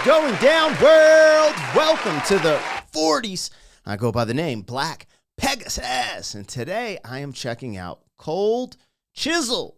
going down, world? Welcome to the 40s. I go by the name Black Pegasus, and today I am checking out Cold Chisel.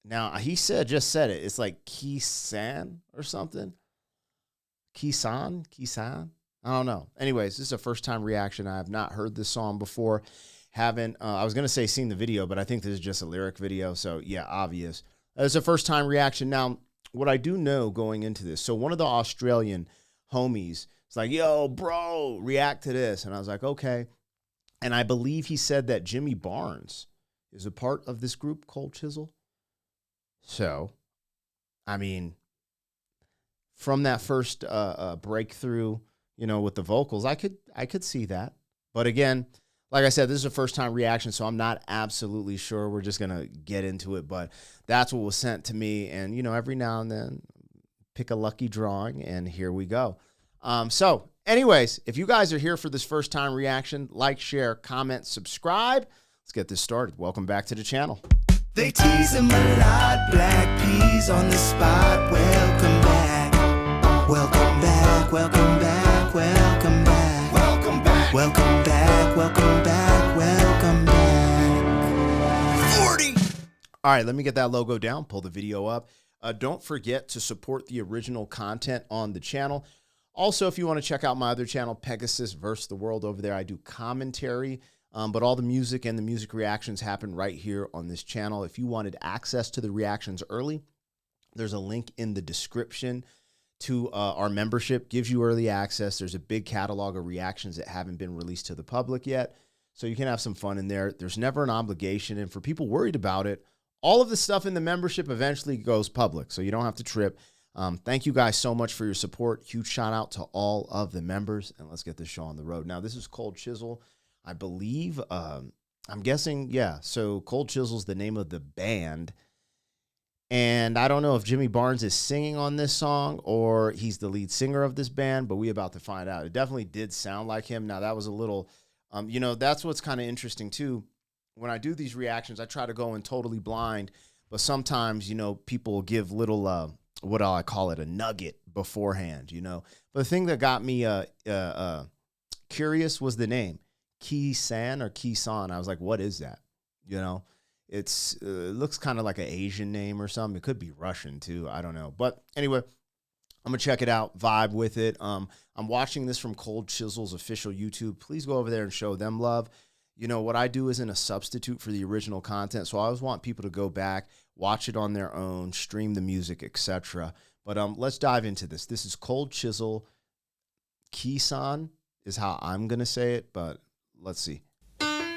Now, he just said it. It's like Khe Sanh or something. Khe Sanh? I don't know. Anyways, this is a first-time reaction. I have not heard this song before. I was going to say seen the video, but I think this is just a lyric video, so yeah, obvious. It's a first-time reaction. Now, what I do know going into this, so one of the Australian homies is like, yo, bro, react to this. And I was like, okay. And I believe he said that Jimmy Barnes is a part of this group, Cold Chisel. So, I mean, from that first breakthrough, you know, with the vocals, I could see that. But again, like I said, this is a first-time reaction, so I'm not absolutely sure. We're just going to get into it, but that's what was sent to me. And, you know, every now and then, pick a lucky drawing, and here we go. So, anyways, if you guys are here for this first-time reaction, like, share, comment, subscribe. Let's get this started. Welcome back to the channel. They tease him a lot, black peas on the spot. Welcome back, welcome back, welcome back, welcome back, welcome back, welcome back, welcome back, welcome back. 40. All right, let me get that logo down, pull the video up. Don't forget to support the original content on the channel. Also, if you want to check out my other channel, Pegasus vs. the World, over there, I do commentary. But all the music and the music reactions happen right here on this channel. If you wanted access to the reactions early, there's a link in the description to our membership. Gives you early access. There's a big catalog of reactions that haven't been released to the public yet, so you can have some fun in there. There's never an obligation, and for people worried about it, all of the stuff in the membership eventually goes public, so you don't have to trip. Thank you guys so much for your support. Huge shout out to all of the members, and let's get this show on the road. Now, this is Cold Chisel. I believe, I'm guessing, yeah. So Cold Chisel's the name of the band. And I don't know if Jimmy Barnes is singing on this song or he's the lead singer of this band, but we're about to find out. It definitely did sound like him. Now, that was a little, you know, that's what's kind of interesting, too. When I do these reactions, I try to go in totally blind. But sometimes, you know, people give little, what do I call it, a nugget beforehand, you know. But the thing that got me curious was the name. Khe Sanh or Khe Sanh. I was like, what is that? You know, it looks kind of like an Asian name or something. It could be Russian too. I don't know. But anyway, I'm going to check it out, vibe with it. I'm watching this from Cold Chisel's official YouTube. Please go over there and show them love. You know, what I do isn't a substitute for the original content. So I always want people to go back, watch it on their own, stream the music, etc. But let's dive into this. This is Cold Chisel. Khe Sanh is how I'm going to say it, but let's see. I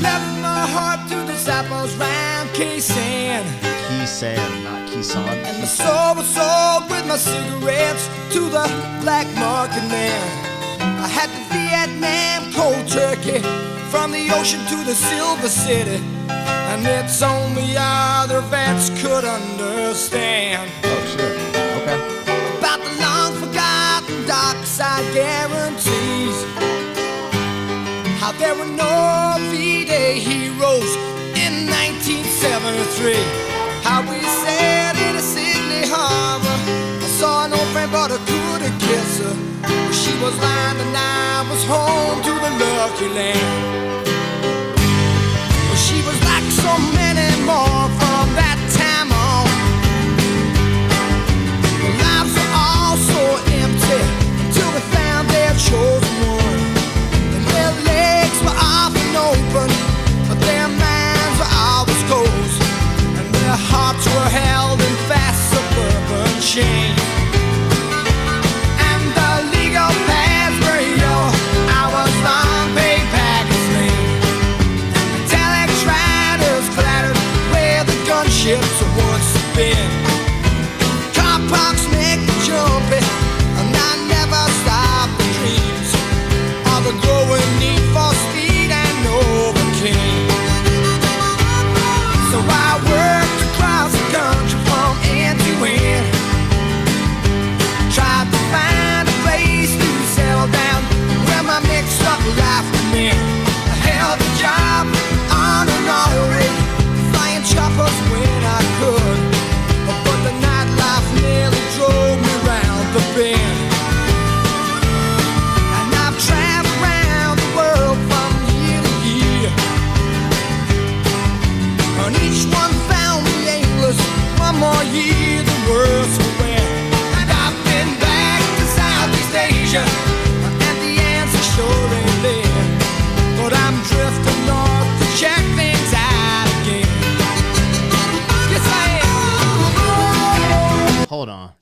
left my heart to the disciples round Khe Sanh. Khe Sanh, not Khe Sanh. And my soul was sold with my cigarettes to the black market man. I had the Vietnam cold turkey from the ocean to the Silver City, and it's only other vets could understand. Oh, shit. Okay. About the long-forgotten dark side guarantees, how there were no V-Day heroes in 1973, how we said in a Sydney harbor, I saw an old friend but I couldn't kiss her. She was lying and I was home to the lucky land. She was like so many more from that time on. Lives were all so empty until they found their chosen one. And their legs were often open, but their minds were always closed, and their hearts were held in fast suburban chains. And the legal paths were your hours long pay packets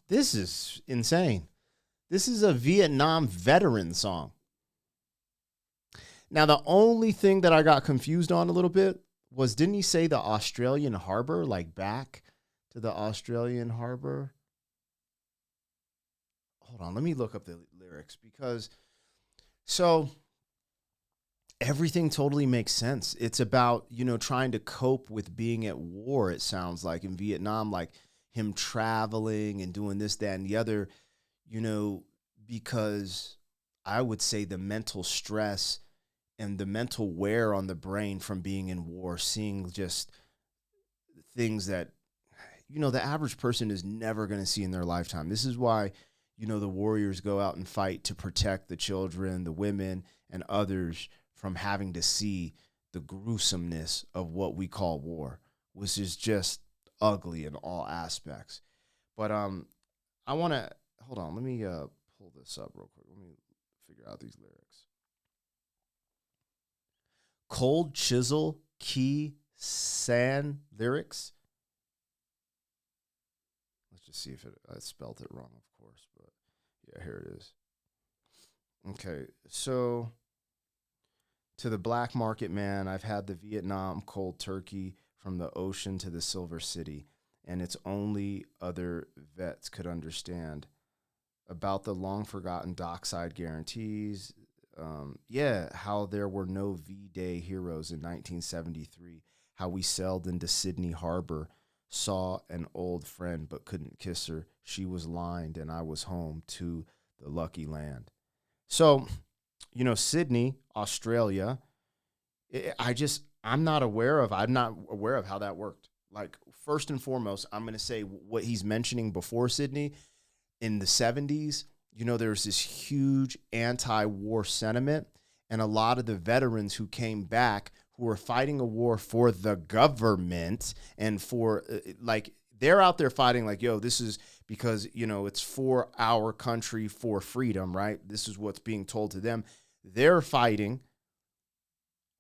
This is insane. This is a Vietnam veteran song. Now, the only thing that I got confused on a little bit was, didn't he say the Australian harbor, like back to the Australian harbor? Hold on, let me look up the lyrics because, so everything totally makes sense. It's about, trying to cope with being at war, it sounds like, in Vietnam, like him traveling and doing this, that, and the other, because I would say the mental stress and the mental wear on the brain from being in war, seeing just things that, the average person is never going to see in their lifetime. This is why, the warriors go out and fight to protect the children, the women, and others from having to see the gruesomeness of what we call war, which is just ugly in all aspects. But I want to, hold on, let me pull this up real quick. Let me figure out these lyrics. Cold Chisel, Khe Sanh lyrics. Let's just see if I spelled it wrong, of course, but yeah, here it is. Okay, so to the black market man, I've had the Vietnam cold turkey from the ocean to the silver city, and it's only other vets could understand about the long forgotten dockside guarantees. How there were no V-Day heroes in 1973, how we sailed into Sydney Harbor, saw an old friend but couldn't kiss her. She was lined and I was home to the lucky land. So, Sydney, Australia, I'm not aware of how that worked. Like, first and foremost, I'm going to say what he's mentioning before Sydney in the 70s. There's this huge anti-war sentiment, and a lot of the veterans who came back who were fighting a war for the government and for, they're out there fighting like, yo, this is because, it's for our country, for freedom, right? This is what's being told to them. They're fighting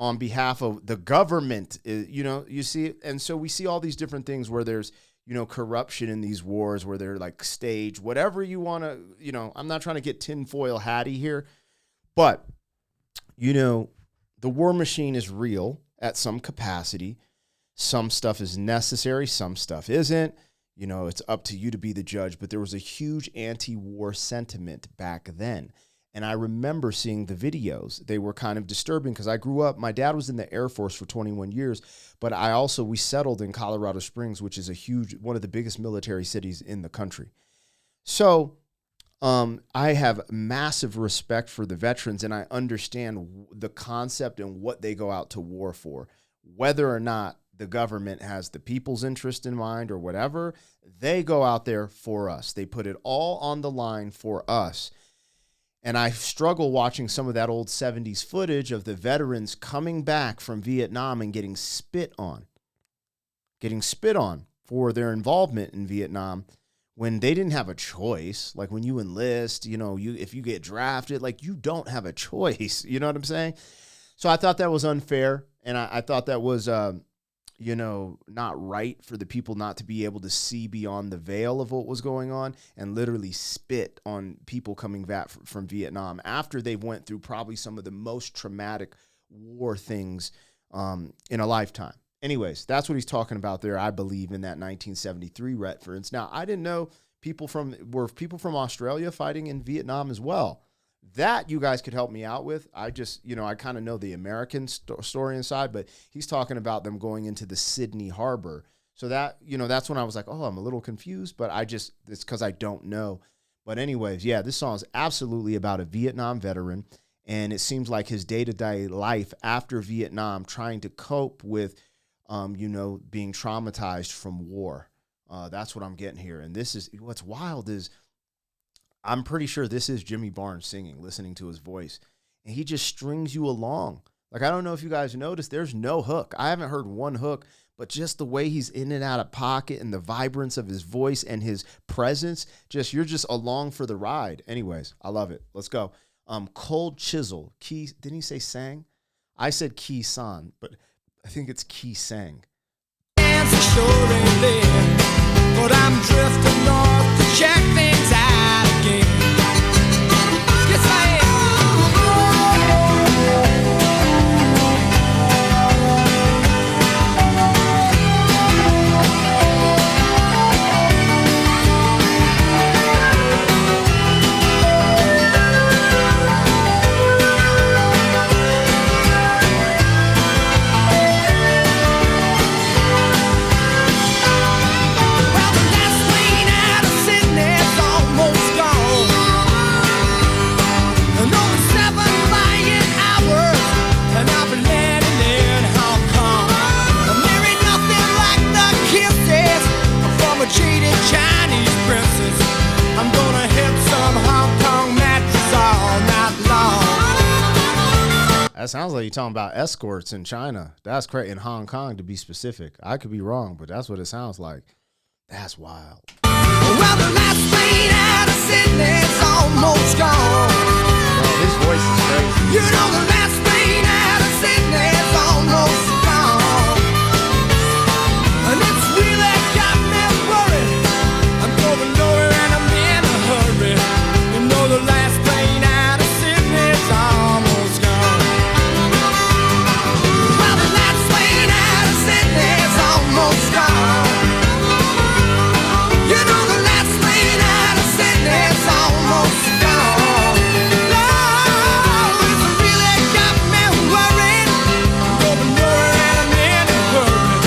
on behalf of the government, you see, and so we see all these different things where there's, corruption in these wars where they're like staged, whatever you want to, I'm not trying to get tinfoil hatty here, but, the war machine is real at some capacity. Some stuff is necessary, some stuff isn't. It's up to you to be the judge, but there was a huge anti-war sentiment back then. And I remember seeing the videos. They were kind of disturbing because I grew up, my dad was in the Air Force for 21 years, but we settled in Colorado Springs, which is one of the biggest military cities in the country. So I have massive respect for the veterans, and I understand the concept and what they go out to war for. Whether or not the government has the people's interest in mind or whatever, they go out there for us. They put it all on the line for us. And I struggle watching some of that old 70s footage of the veterans coming back from Vietnam and getting spit on for their involvement in Vietnam when they didn't have a choice. Like when you enlist, if you get drafted, like you don't have a choice. You know what I'm saying? So I thought that was unfair. And I thought that was, not right for the people not to be able to see beyond the veil of what was going on and literally spit on people coming back from Vietnam after they went through probably some of the most traumatic war things in a lifetime. Anyways, that's what he's talking about there, I believe, in that 1973 reference. Now, I didn't know were people from Australia fighting in Vietnam as well. That you guys could help me out with. I just, I kind of know the American story inside, but he's talking about them going into the Sydney Harbor. So that, that's when I was like, oh, I'm a little confused, but it's because I don't know. But anyways, yeah, this song is absolutely about a Vietnam veteran, and it seems like his day-to-day life after Vietnam, trying to cope with, being traumatized from war. That's what I'm getting here. And what's wild is, I'm pretty sure this is Jimmy Barnes singing, listening to his voice. And he just strings you along. Like, I don't know if you guys noticed, there's no hook. I haven't heard one hook, but just the way he's in and out of pocket and the vibrance of his voice and his presence, you're just along for the ride. Anyways, I love it. Let's go. Cold Chisel. Didn't he say Sang? I said Khe Sanh, but I think it's Khe Sanh. But I'm drifting north to check That sounds like you're talking about escorts in China. That's crazy. In Hong Kong, to be specific. I could be wrong, but that's what it sounds like. That's wild. Well, the last plane out of Sydney's almost gone. Bro, his voice is crazy. You know the last plane out of Sydney's almost gone. And it's really got me worried. I'm going nowhere and I'm in a hurry. You know the last plane out of Sydney's almost gone. Well, the last plane out of Sydney's almost gone. You know the last plane out of Sydney's almost gone. Lord, it's really got me worried. I'm going nowhere and I'm in a hurry.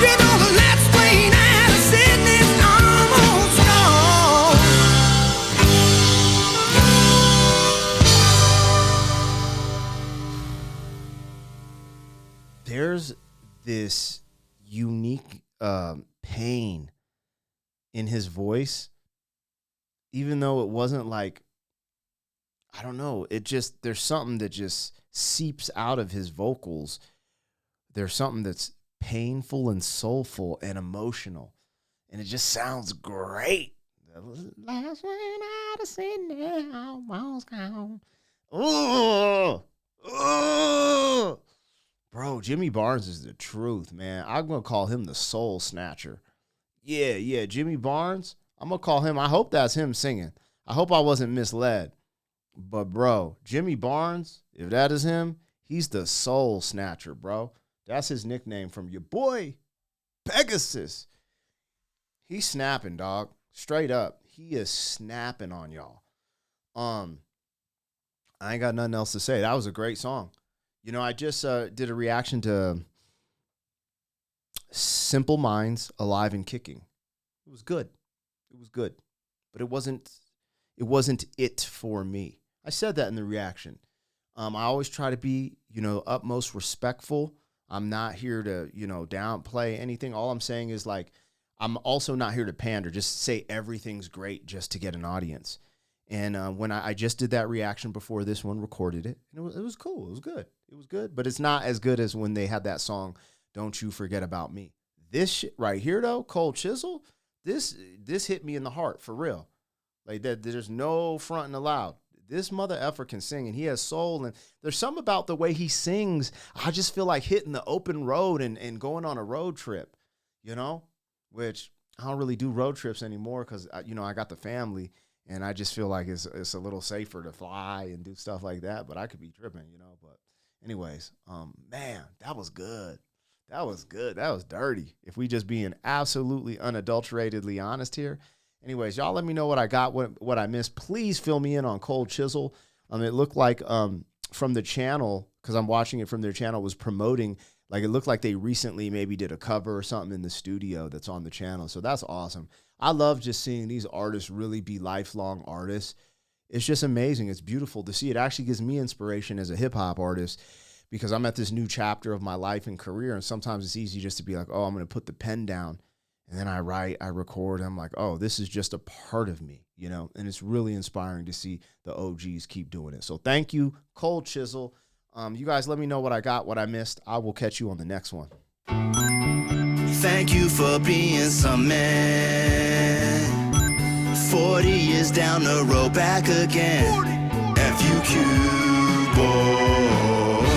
You know the last plane out of Sydney's almost gone. There's this unique pain in his voice, even though it wasn't like, I don't know, there's something that just seeps out of his vocals. There's something that's painful and soulful and emotional, and it just sounds great. Last one out of Sydney, almost gone. Oh, bro, Jimmy Barnes is the truth, man. I'm gonna call him the soul snatcher. Yeah, Jimmy Barnes. I'm gonna call him. I hope that's him singing. I hope I wasn't misled. But bro, Jimmy Barnes, if that is him, he's the soul snatcher, bro. That's his nickname from your boy, Pegasus. He's snapping, dog. Straight up. He is snapping on y'all. I ain't got nothing else to say. That was a great song. You know, I just did a reaction to Simple Minds, Alive and Kicking. It was good. It was good. But it wasn't it for me. I said that in the reaction. I always try to be, utmost respectful. I'm not here to, downplay anything. All I'm saying is, like, I'm also not here to pander, just say everything's great just to get an audience. And when I just did that reaction before this one, recorded it, and it was cool. It was good. It was good, but it's not as good as when they had that song, Don't You Forget About Me. This shit right here, though, Cold Chisel, this hit me in the heart, for real. Like, that, there's no fronting allowed. This mother effer can sing, and he has soul, and there's something about the way he sings. I just feel like hitting the open road and going on a road trip, which I don't really do road trips anymore because, I got the family, and I just feel like it's a little safer to fly and do stuff like that, but I could be tripping, but anyways, man, that was good. That was good. That was dirty. If we just being absolutely unadulteratedly honest here. Anyways, y'all let me know what I got, what I missed. Please fill me in on Cold Chisel. It looked like from the channel, because I'm watching it from their channel, was promoting, like it looked like they recently maybe did a cover or something in the studio that's on the channel. So that's awesome. I love just seeing these artists really be lifelong artists. It's just amazing. It's beautiful to see. It actually gives me inspiration as a hip hop artist because I'm at this new chapter of my life and career. And sometimes it's easy just to be like, oh, I'm going to put the pen down. And then I write, I record. I'm like, oh, this is just a part of me, and it's really inspiring to see the OGs keep doing it. So thank you, Cold Chisel. You guys let me know what I got, what I missed. I will catch you on the next one. Thank you for being some man. 40 years down the road, back again. FUQ boy.